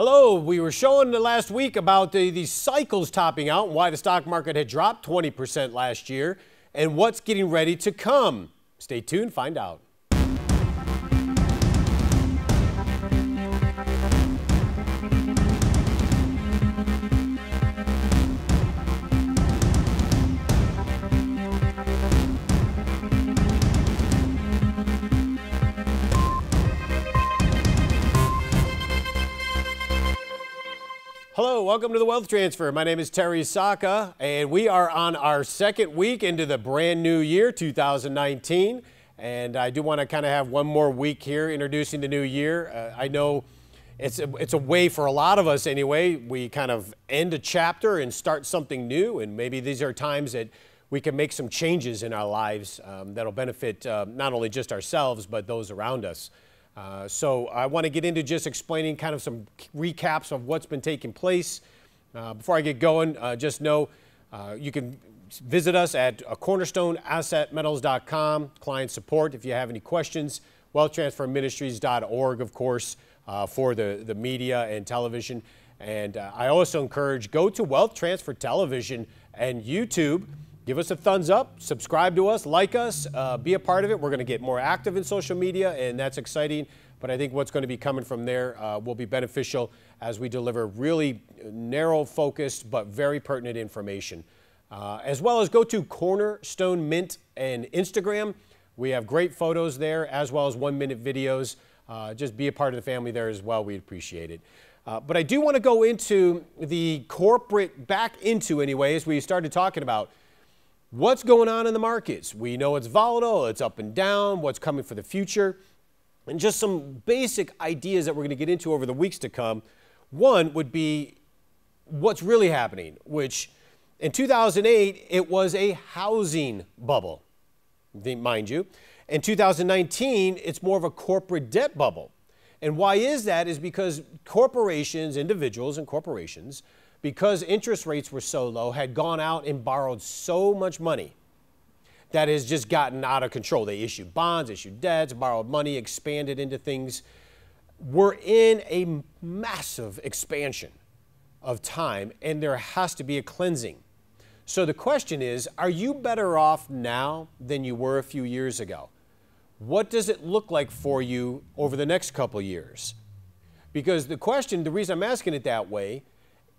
Hello, we were showing the last week about these cycles topping out and why the stock market had dropped 20% last year and what's getting ready to come. Stay tuned, find out. Hello, welcome to the Wealth Transfer. My name is Terry Saka, and we are on our second week into the brand new year, 2019. And I do want to kind of have one more week here introducing the new year. I know it's a way for a lot of us anyway. We kind of end a chapter and start something new, and maybe these are times that we can make some changes in our lives that'll benefit not only just ourselves, but those around us. So I want to get into just explaining kind of some recaps of what's been taking place. Before I get going, just know you can visit us at cornerstoneassetmetals.com, client support if you have any questions, wealthtransferministries.org, of course, for the media and television. And I also encourage, go to Wealth Transfer Television and YouTube. Give us a thumbs up, subscribe to us, like us, be a part of it. We're going to get more active in social media, and that's exciting. But I think what's going to be coming from there will be beneficial as we deliver really narrow-focused but very pertinent information. As well as go to Cornerstone Mint and Instagram. We have great photos there, as well as one-minute videos. Just be a part of the family there as well. We'd appreciate it. But I do want to go into the corporate, back into anyway, as we started talking about what's going on in the markets. We know it's volatile, it's up and down, what's coming for the future, and just some basic ideas that we're going to get into over the weeks to come. One would be what's really happening, which in 2008, it was a housing bubble, mind you. In 2019, it's more of a corporate debt bubble. And why is that? Is because corporations, individuals and corporations, because interest rates were so low, had gone out and borrowed so much money that has just gotten out of control. They issued bonds, issued debts, borrowed money, expanded into things. We're in a massive expansion of time, and there has to be a cleansing. So the question is, are you better off now than you were a few years ago? What does it look like for you over the next couple years? Because the reason I'm asking it that way,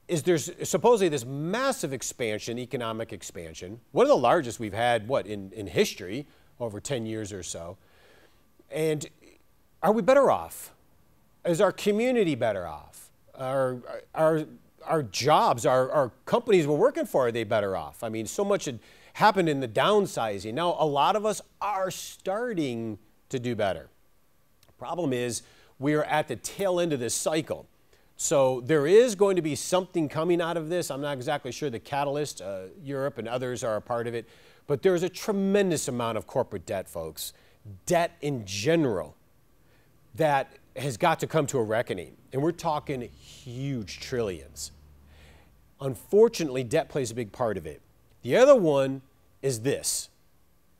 is there's supposedly this massive expansion, economic expansion, one of the largest we've had, in history, over 10 years or so. And are we better off? Is our community better off? Our jobs, our companies we're working for, are they better off? I mean, so much had happened in the downsizing. Now, a lot of us are starting to do better. Problem is, we are at the tail end of this cycle. So there is going to be something coming out of this. I'm not exactly sure the catalyst. Europe and others are a part of it. But there's a tremendous amount of corporate debt, folks. Debt in general that has got to come to a reckoning. And we're talking huge trillions. Unfortunately, debt plays a big part of it. The other one is this,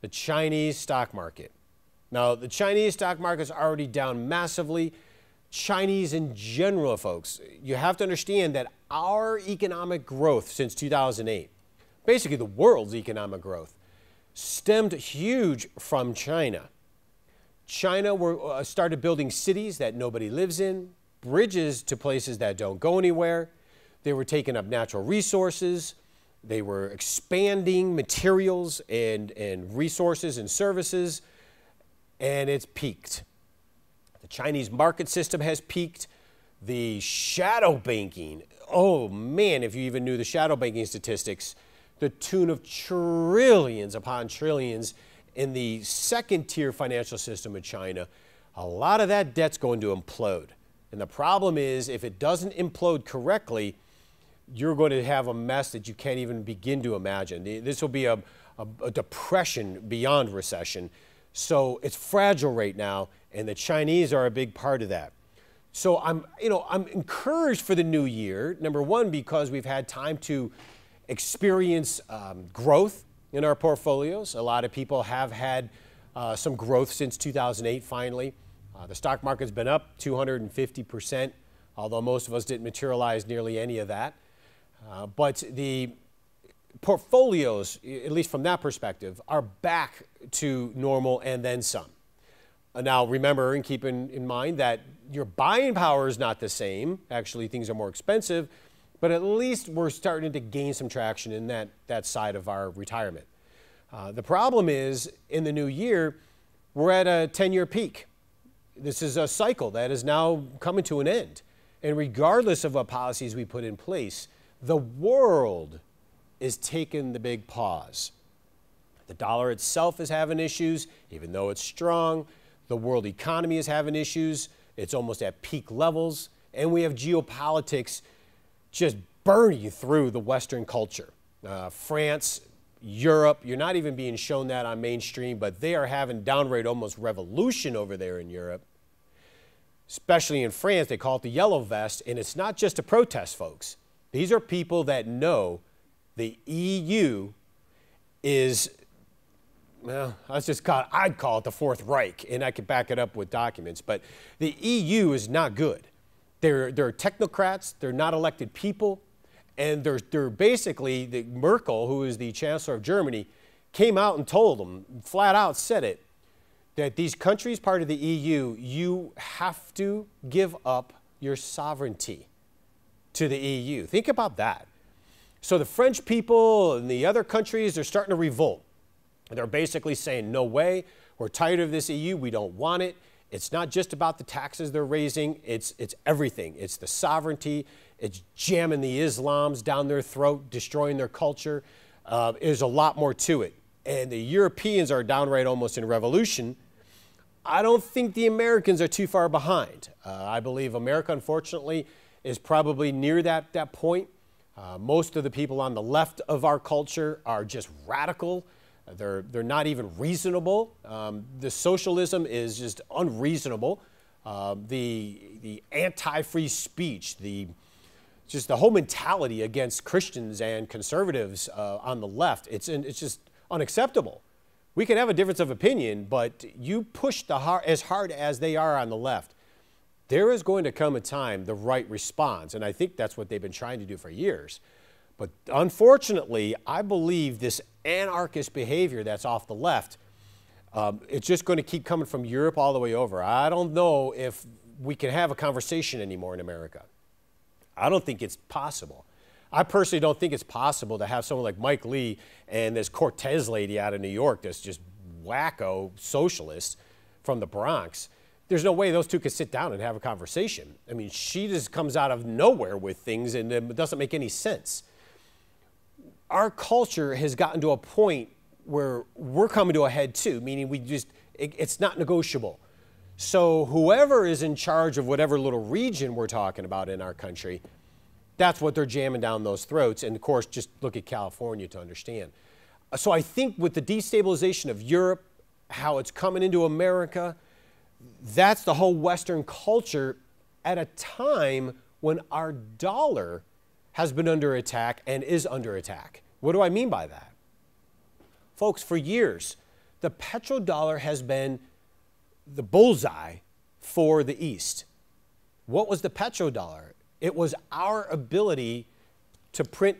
the Chinese stock market. Now, the Chinese stock market is already down massively. Chinese in general, folks, you have to understand that our economic growth since 2008, basically the world's economic growth, stemmed huge from China. China started building cities that nobody lives in, bridges to places that don't go anywhere. They were taking up natural resources. They were expanding materials and resources and services, and it's peaked. The Chinese market system has peaked. The shadow banking, oh man, if you even knew the shadow banking statistics, the tune of trillions upon trillions in the second tier financial system of China, a lot of that debt's going to implode. And the problem is, if it doesn't implode correctly, you're going to have a mess that you can't even begin to imagine. This will be a depression beyond recession. So it's fragile right now, and the Chinese are a big part of that. So I'm encouraged for the new year, number one, because we've had time to experience growth in our portfolios. A lot of people have had some growth since 2008, finally. The stock market's been up 250% although most of us didn't materialize nearly any of that. But the portfolios, at least from that perspective, are back to normal and then some. Now, remember and keep in mind that your buying power is not the same. Actually, things are more expensive, but at least we're starting to gain some traction in that side of our retirement. The problem is, in the new year, we're at a 10-year peak. This is a cycle that is now coming to an end. And regardless of what policies we put in place, the world is taking the big pause. The dollar itself is having issues, even though it's strong. The world economy is having issues. It's almost at peak levels. And we have geopolitics just burning through the Western culture. France, Europe, you're not even being shown that on mainstream, but they are having downright almost revolution over there in Europe. Especially in France, they call it the yellow vest, and it's not just a protest, folks. These are people that know the EU is, well, I'd call it the Fourth Reich, and I could back it up with documents, but the EU is not good. They're technocrats, they're not elected people, and they're basically, Merkel, who is the Chancellor of Germany, came out and told them, flat out said it, that these countries part of the EU, you have to give up your sovereignty to the EU. Think about that. So the French people and the other countries, they're starting to revolt. They're basically saying, no way, we're tired of this EU, we don't want it. It's not just about the taxes they're raising, it's everything. It's the sovereignty, it's jamming the Islams down their throat, destroying there's a lot more to it. And the Europeans are downright almost in revolution. I don't think the Americans are too far behind. I believe America, unfortunately, is probably near that point. Most of the people on the left of our culture are just radical. They're not even reasonable. The socialism is just unreasonable. The anti-free speech, just the whole mentality against Christians and conservatives on the left, it's just unacceptable. We can have a difference of opinion, but you push as hard as they are on the left, there is going to come a time the right response, and I think that's what they've been trying to do for years. But unfortunately, I believe this anarchist behavior that's off the left, it's just going to keep coming from Europe all the way over. I don't know if we can have a conversation anymore in America. I don't think it's possible. I personally don't think it's possible to have someone like Mike Lee and this Cortez lady out of New York that's just wacko socialist from the Bronx. There's no way those two could sit down and have a conversation. I mean, she just comes out of nowhere with things and it doesn't make any sense. Our culture has gotten to a point where we're coming to a head too, meaning it's not negotiable. So whoever is in charge of whatever little region we're talking about in our country, that's what they're jamming down those throats. And of course, just look at California to understand. So I think with the destabilization of Europe, how it's coming into America, that's the whole Western culture at a time when our dollar has been under attack and is under attack. What do I mean by that? Folks, for years, the petrodollar has been the bullseye for the East. What was the petrodollar? It was our ability to print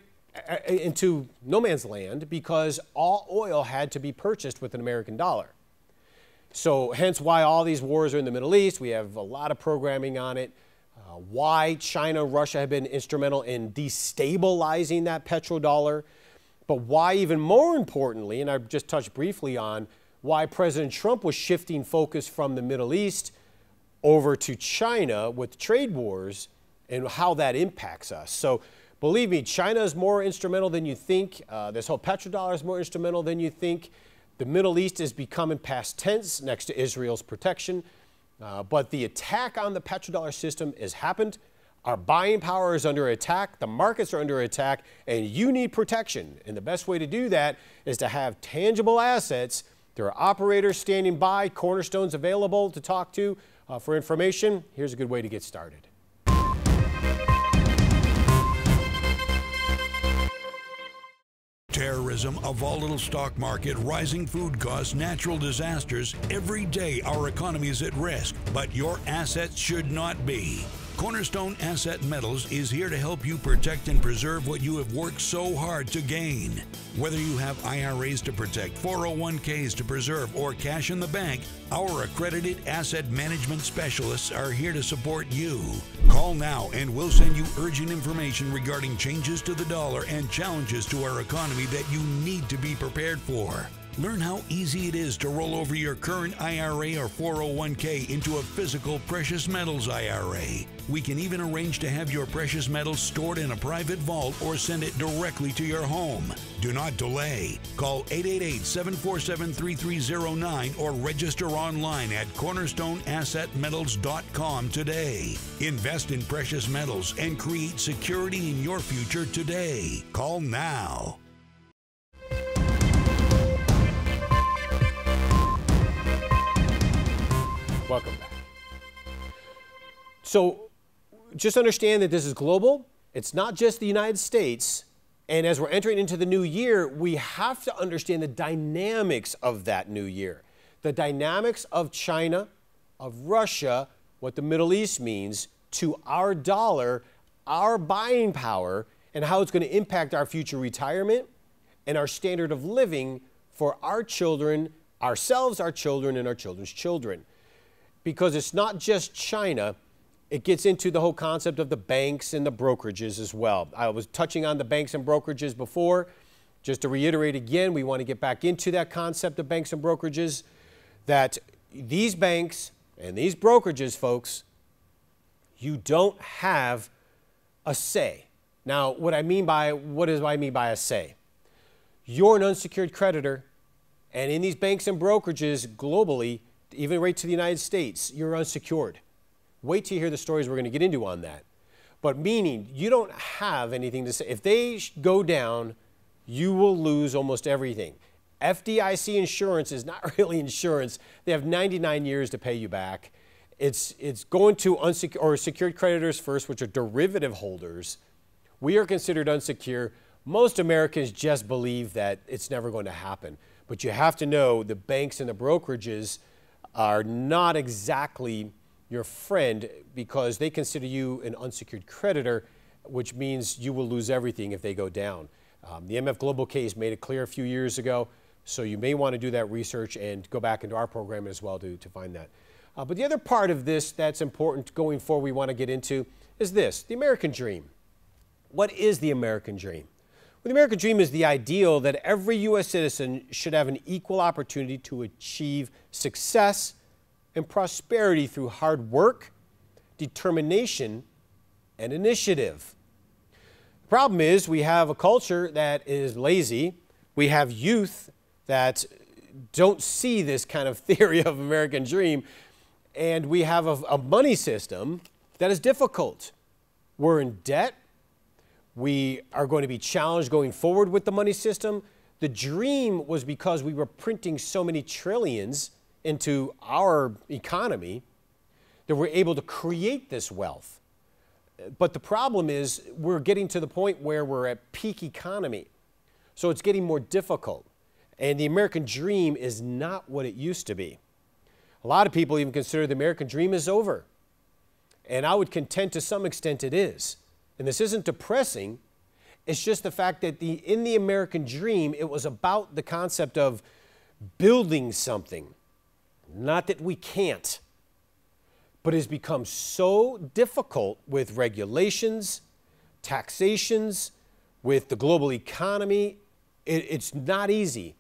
into no man's land because all oil had to be purchased with an American dollar. So hence why all these wars are in the Middle East. We have a lot of programming on it. Why China and Russia have been instrumental in destabilizing that petrodollar. But why even more importantly, and I've just touched briefly on why President Trump was shifting focus from the Middle East over to China with trade wars and how that impacts us. So believe me, China is more instrumental than you think. This whole petrodollar is more instrumental than you think. The Middle East is becoming past tense next to Israel's protection. But the attack on the petrodollar system has happened. Our buying power is under attack. The markets are under attack. And you need protection. And the best way to do that is to have tangible assets. There are operators standing by, cornerstones available to talk to for information. Here's a good way to get started. Terrorism, a volatile stock market, rising food costs, natural disasters. Every day our economy is at risk, but your assets should not be. Cornerstone Asset Metals is here to help you protect and preserve what you have worked so hard to gain. Whether you have IRAs to protect, 401ks to preserve, or cash in the bank, our accredited asset management specialists are here to support you. Call now and we'll send you urgent information regarding changes to the dollar and challenges to our economy that you need to be prepared for. Learn how easy it is to roll over your current IRA or 401k into a physical precious metals IRA. We can even arrange to have your precious metals stored in a private vault or send it directly to your home. Do not delay. Call 888-747-3309 or register online at cornerstoneassetmetals.com today. Invest in precious metals and create security in your future today. Call now. Welcome back. So just understand that this is global. It's not just the United States. And as we're entering into the new year, we have to understand the dynamics of that new year. The dynamics of China, of Russia, what the Middle East means to our dollar, our buying power, and how it's going to impact our future retirement and our standard of living for our children, ourselves, our children, and our children's children. Because it's not just China, it gets into the whole concept of the banks and the brokerages as well. I was touching on the banks and brokerages before. Just to reiterate again, we want to get back into that concept of banks and brokerages, that these banks and these brokerages, folks, you don't have a say. Now, what do I mean by a say? You're an unsecured creditor, and in these banks and brokerages globally, even right to the United States, you're unsecured. Wait till you hear the stories we're going to get into on that. But meaning, you don't have anything to say. If they go down, you will lose almost everything. FDIC insurance is not really insurance. They have 99 years to pay you back. It's going to secured creditors first, which are derivative holders. We are considered unsecured. Most Americans just believe that it's never going to happen. But you have to know the banks and the brokerages are not exactly your friend because they consider you an unsecured creditor, which means you will lose everything if they go down. The MF Global case made it clear a few years ago, so you may want to do that research and go back into our program as well to find that. But the other part of this that's important going forward we want to get into is this, the American dream. What is the American dream? Well, the American dream is the ideal that every U.S. citizen should have an equal opportunity to achieve success and prosperity through hard work, determination, and initiative. The problem is we have a culture that is lazy. We have youth that don't see this kind of theory of American dream, and we have a money system that is difficult. We're in debt. We are going to be challenged going forward with the money system. The dream was because we were printing so many trillions into our economy that we're able to create this wealth. But the problem is we're getting to the point where we're at peak economy. So it's getting more difficult. And the American dream is not what it used to be. A lot of people even consider the American dream is over. And I would contend to some extent it is. And this isn't depressing. It's just the fact that in the American dream, it was about the concept of building something. Not that we can't, but it has become so difficult with regulations, taxations, with the global economy. It's not easy.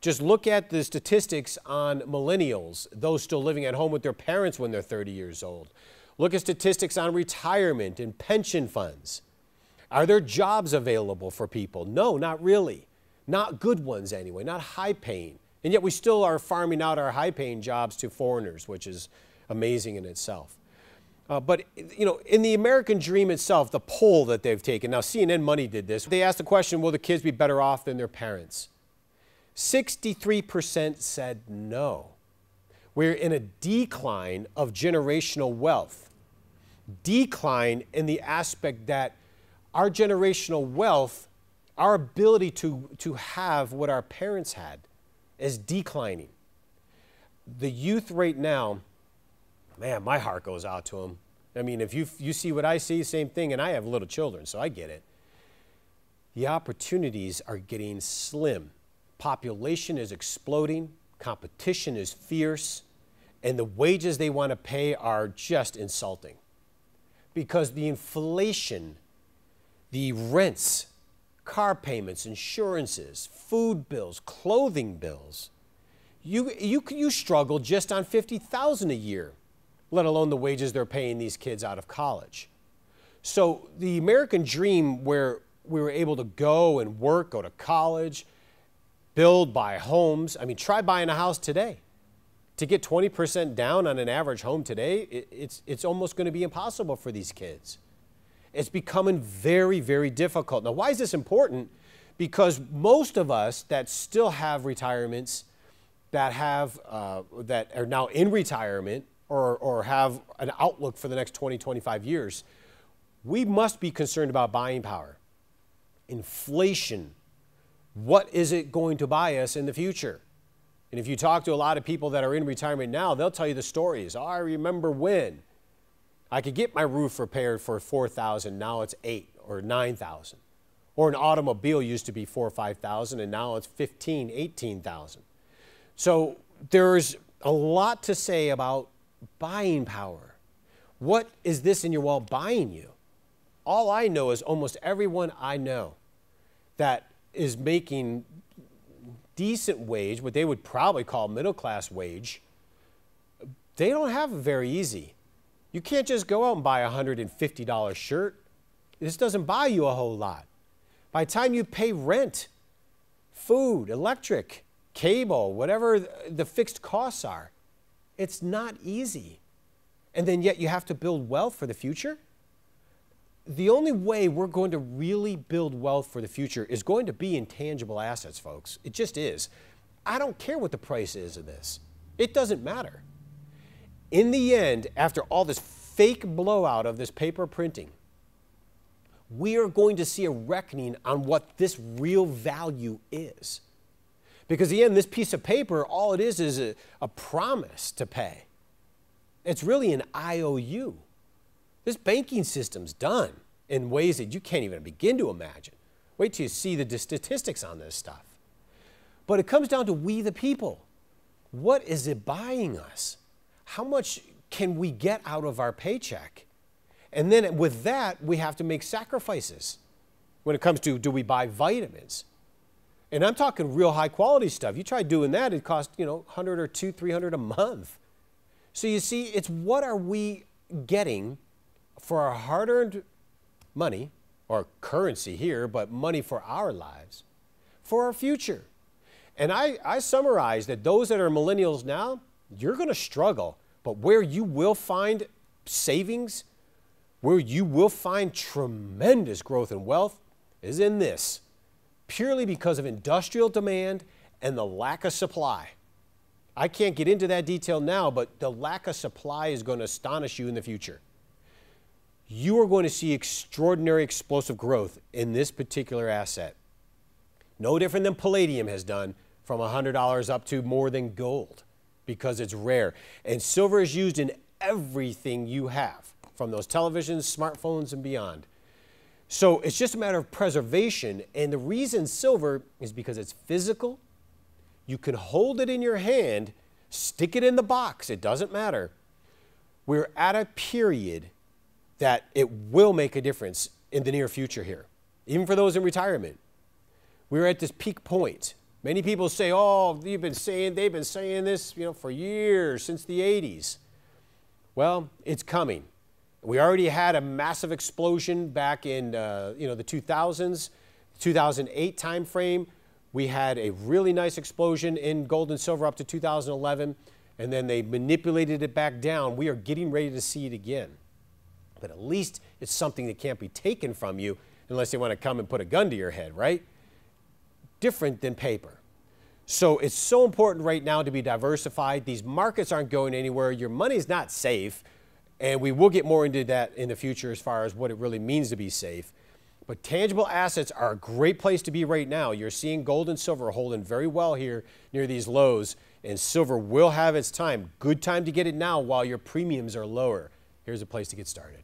Just look at the statistics on millennials, those still living at home with their parents when they're 30 years old. Look at statistics on retirement and pension funds. Are there jobs available for people? No, not really. Not good ones anyway, not high paying. And yet we still are farming out our high paying jobs to foreigners, which is amazing in itself. But you know, in the American dream itself, the poll that they've taken, now CNN Money did this, they asked the question, will the kids be better off than their parents? 63% said no. We're in a decline of generational wealth. Decline in the aspect that our generational wealth, our ability to have what our parents had, is declining. The youth right now, man, my heart goes out to them. I mean, if you see what I see, same thing, and I have little children, so I get it. The opportunities are getting slim. Population is exploding, competition is fierce, and the wages they want to pay are just insulting. Because the inflation, the rents, car payments, insurances, food bills, clothing bills, you struggle just on $50,000 a year, let alone the wages they're paying these kids out of college. So the American dream, where we were able to go and work, go to college, build, buy homes. I mean, try buying a house today. To get 20% down on an average home today, it's almost going to be impossible for these kids. It's becoming very, very difficult. Now, why is this important? Because most of us that still have retirements, that are now in retirement or have an outlook for the next 20, 25 years, we must be concerned about buying power. Inflation, what is it going to buy us in the future? And if you talk to a lot of people that are in retirement now, they'll tell you the stories. Oh, I remember when I could get my roof repaired for $4,000, now it's $8,000 or $9,000. Or an automobile used to be $4,000 or $5,000, and now it's $15,000, $18,000. So there's a lot to say about buying power. What is this in your wallet buying you? All I know is almost everyone I know that is making decent wage, what they would probably call middle-class wage, they don't have it very easy. You can't just go out and buy a $150 shirt. This doesn't buy you a whole lot. By the time you pay rent, food, electric, cable, whatever the fixed costs are, it's not easy. And then yet you have to build wealth for the future? The only way we're going to really build wealth for the future is going to be in tangible assets, folks. It just is. I don't care what the price is of this. It doesn't matter. In the end, after all this fake blowout of this paper printing, we are going to see a reckoning on what this real value is. Because in the end, this piece of paper, all it is a promise to pay. It's really an IOU. This banking system's done in ways that you can't even begin to imagine. Wait till you see the statistics on this stuff. But it comes down to we the people. What is it buying us? How much can we get out of our paycheck? And then with that, we have to make sacrifices when it comes to, do we buy vitamins? And I'm talking real high quality stuff. You try doing that, it costs, $100 or $200, $300 a month. So you see, it's what are we getting for our hard-earned money, or currency here, but money for our lives, for our future. And I summarize that those that are millennials now, you're going to struggle. But where you will find savings, where you will find tremendous growth and wealth, is in this, purely because of industrial demand and the lack of supply. I can't get into that detail now, but the lack of supply is going to astonish you in the future. You are going to see extraordinary explosive growth in this particular asset. No different than palladium has done, from $100 up to more than gold, because it's rare. And silver is used in everything you have, from those televisions, smartphones, and beyond. So it's just a matter of preservation. And the reason silver is because it's physical. You can hold it in your hand, stick it in the box, it doesn't matter. We're at a period that it will make a difference in the near future here, even for those in retirement. We're at this peak point. Many people say, oh, they've been saying this, for years, since the 80s. Well, it's coming. We already had a massive explosion back in the 2000s, 2008 timeframe. We had a really nice explosion in gold and silver up to 2011, and then they manipulated it back down. We are getting ready to see it again. But at least it's something that can't be taken from you unless they want to come and put a gun to your head, right? Different than paper. So it's so important right now to be diversified. These markets aren't going anywhere. Your money's not safe. And we will get more into that in the future as far as what it really means to be safe. But tangible assets are a great place to be right now. You're seeing gold and silver holding very well here near these lows. And silver will have its time. Good time to get it now while your premiums are lower. here's a place to get started.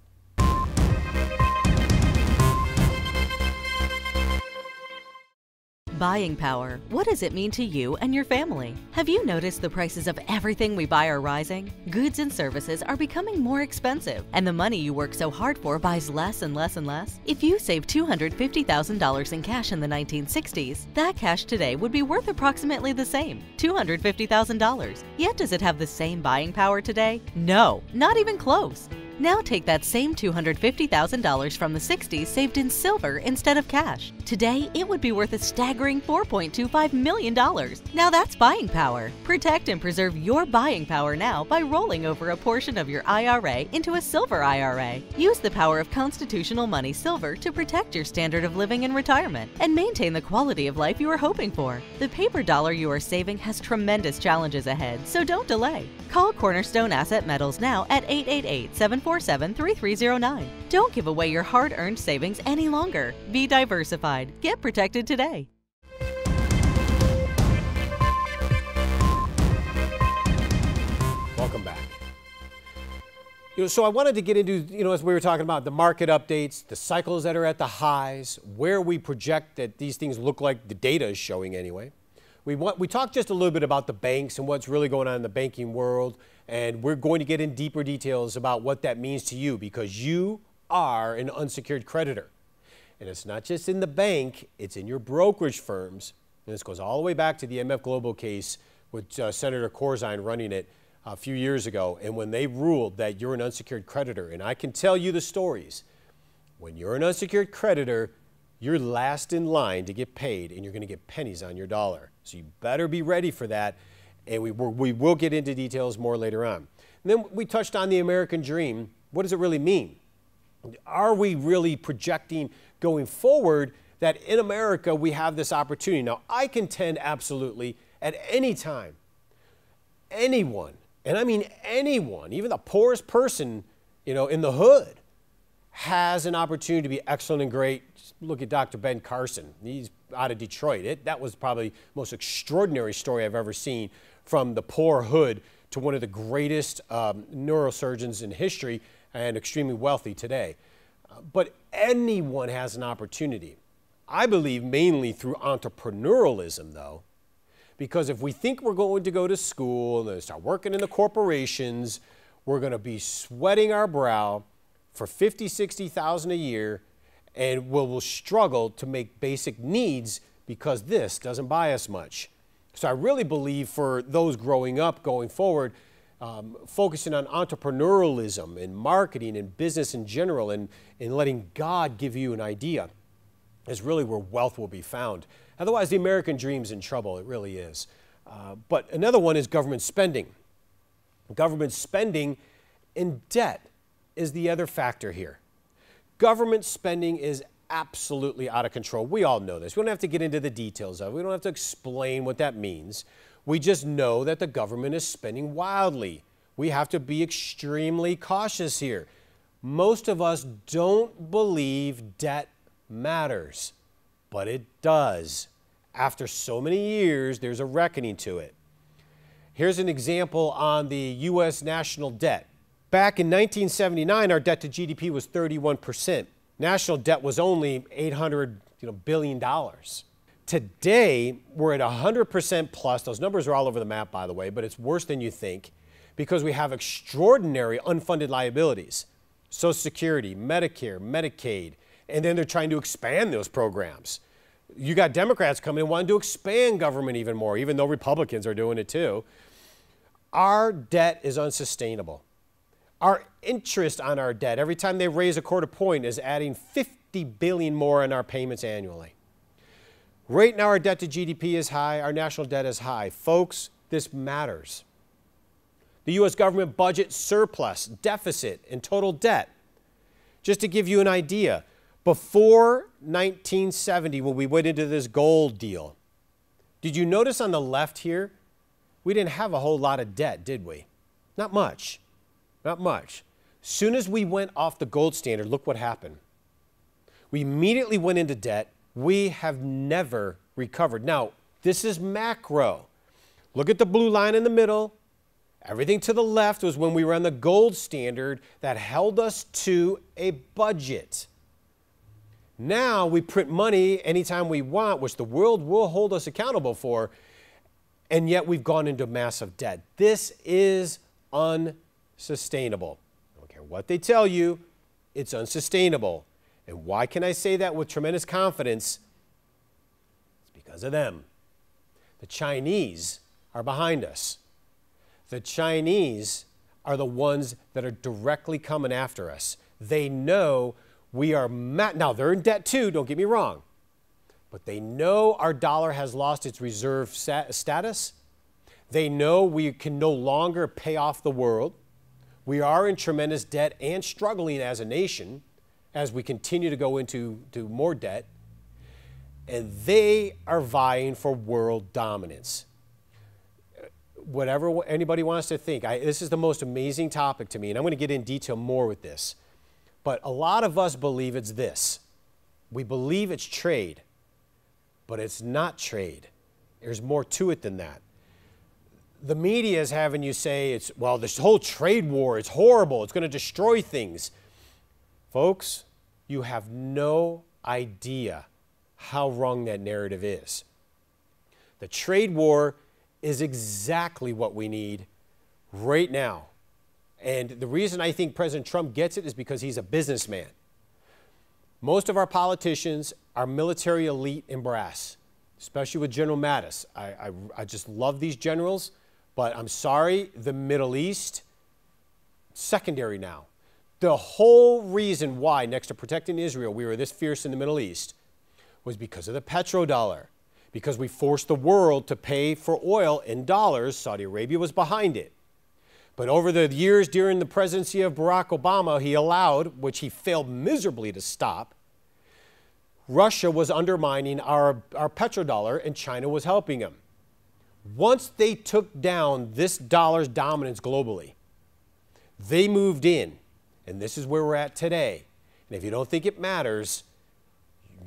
Buying power. What does it mean to you and your family? Have you noticed the prices of everything we buy are rising? Goods and services are becoming more expensive, and the money you work so hard for buys less and less and less. If you saved $250,000 in cash in the 1960s, that cash today would be worth approximately the same, $250,000. Yet does it have the same buying power today? No, not even close. Now take that same $250,000 from the 60s saved in silver instead of cash. Today, it would be worth a staggering $4.25 million. Now that's buying power. Protect and preserve your buying power now by rolling over a portion of your IRA into a silver IRA. Use the power of Constitutional Money Silver to protect your standard of living in retirement and maintain the quality of life you are hoping for. The paper dollar you are saving has tremendous challenges ahead, so don't delay. Call Cornerstone Asset Metals now at 888-747-3309. Don't give away your hard-earned savings any longer. Be diversified. Get protected today. Welcome back. So I wanted to get into, as we were talking about the market updates, the cycles that are at the highs, where we project that these things look like the data is showing anyway. We talked just a little bit about the banks and what's really going on in the banking world, and we're going to get in deeper details about what that means to you because you are an unsecured creditor. And it's not just in the bank, it's in your brokerage firms. And this goes all the way back to the MF Global case with Senator Corzine running it a few years ago. And when they ruled that you're an unsecured creditor, and I can tell you the stories, when you're an unsecured creditor, you're last in line to get paid, and you're going to get pennies on your dollar. So you better be ready for that, and we will get into details more later on. And then we touched on the American dream. What does it really mean? Are we really projecting going forward that in America we have this opportunity? Now, I contend absolutely at any time, anyone, and I mean anyone, even the poorest person, in the hood, has an opportunity to be excellent and great. Just look at Dr. Ben Carson. He's out of Detroit. That was probably the most extraordinary story I've ever seen, from the poor hood to one of the greatest neurosurgeons in history and extremely wealthy today. But anyone has an opportunity. I believe mainly through entrepreneurialism, though, because if we think we're going to go to school and then start working in the corporations, we're going to be sweating our brow for $50,000, $60,000 a year, and we'll struggle to make basic needs because this doesn't buy us much. So I really believe for those growing up, going forward, focusing on entrepreneurialism and marketing and business in general and letting God give you an idea is really where wealth will be found. Otherwise, the American dream's in trouble. It really is. But another one is government spending. Government spending and debt is the other factor here. Government spending is absolutely out of control. We all know this. We don't have to get into the details of it. We don't have to explain what that means. We just know that the government is spending wildly. We have to be extremely cautious here. Most of us don't believe debt matters, but it does. After so many years, there's a reckoning to it. Here's an example on the U.S. national debt. Back in 1979, our debt to GDP was 31%. National debt was only $800 billion. Today, we're at 100% plus. Those numbers are all over the map, by the way, but it's worse than you think because we have extraordinary unfunded liabilities. Social Security, Medicare, Medicaid, and then they're trying to expand those programs. You got Democrats coming in wanting to expand government even more, even though Republicans are doing it too. Our debt is unsustainable. Our interest on our debt, every time they raise a quarter point, is adding $50 billion more in our payments annually. Right now, our debt to GDP is high. Our national debt is high. Folks, this matters. The U.S. government budget surplus, deficit, and total debt. Just to give you an idea, before 1970, when we went into this gold deal, did you notice on the left here, we didn't have a whole lot of debt, did we? Not much. Not much. Soon as we went off the gold standard, look what happened. We immediately went into debt. We have never recovered. Now, this is macro. Look at the blue line in the middle. Everything to the left was when we were on the gold standard that held us to a budget. Now we print money anytime we want, which the world will hold us accountable for, and yet we've gone into massive debt. This is unsustainable. I don't care what they tell you, it's unsustainable. And why can I say that with tremendous confidence? It's because of them. The Chinese are behind us. The Chinese are the ones that are directly coming after us. They know we are, now they're in debt too, don't get me wrong, but they know our dollar has lost its reserve status. They know we can no longer pay off the world. We are in tremendous debt and struggling as a nation as we continue to go into more debt. And they are vying for world dominance. Whatever anybody wants to think, this is the most amazing topic to me, and I'm going to get in detail more with this. But a lot of us believe it's this. We believe it's trade, but it's not trade. There's more to it than that. The media is having you say, well, this whole trade war, it's horrible, it's going to destroy things. Folks, you have no idea how wrong that narrative is. The trade war is exactly what we need right now. And the reason I think President Trump gets it is because he's a businessman. Most of our politicians are military elite and brass, especially with General Mattis. I just love these generals, but I'm sorry, the Middle East, secondary now. The whole reason why, next to protecting Israel, we were this fierce in the Middle East was because of the petrodollar, because we forced the world to pay for oil in dollars. Saudi Arabia was behind it. But over the years during the presidency of Barack Obama, he allowed, which he failed miserably to stop, Russia was undermining our petrodollar and China was helping him. Once they took down this dollar's dominance globally, they moved in. And this is where we're at today. And if you don't think it matters,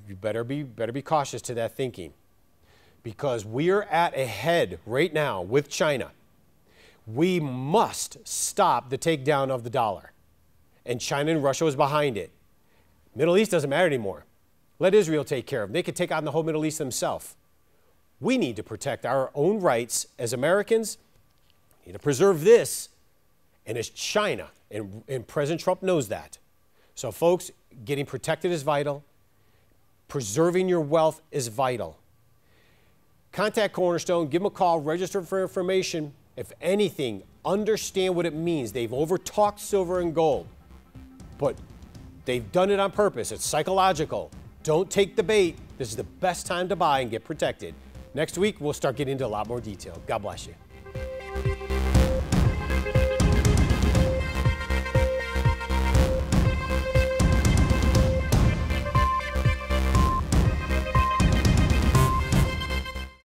you better be cautious to that thinking. Because we are at a head right now with China. We must stop the takedown of the dollar. And China and Russia was behind it. Middle East doesn't matter anymore. Let Israel take care of them. They could take on the whole Middle East themselves. We need to protect our own rights as Americans. We need to preserve this. And it's China. And President Trump knows that. So folks, getting protected is vital. Preserving your wealth is vital. Contact Cornerstone, give them a call, register for information. If anything, understand what it means. They've overtalked silver and gold, but they've done it on purpose. It's psychological. Don't take the bait. This is the best time to buy and get protected. Next week, we'll start getting into a lot more detail. God bless you.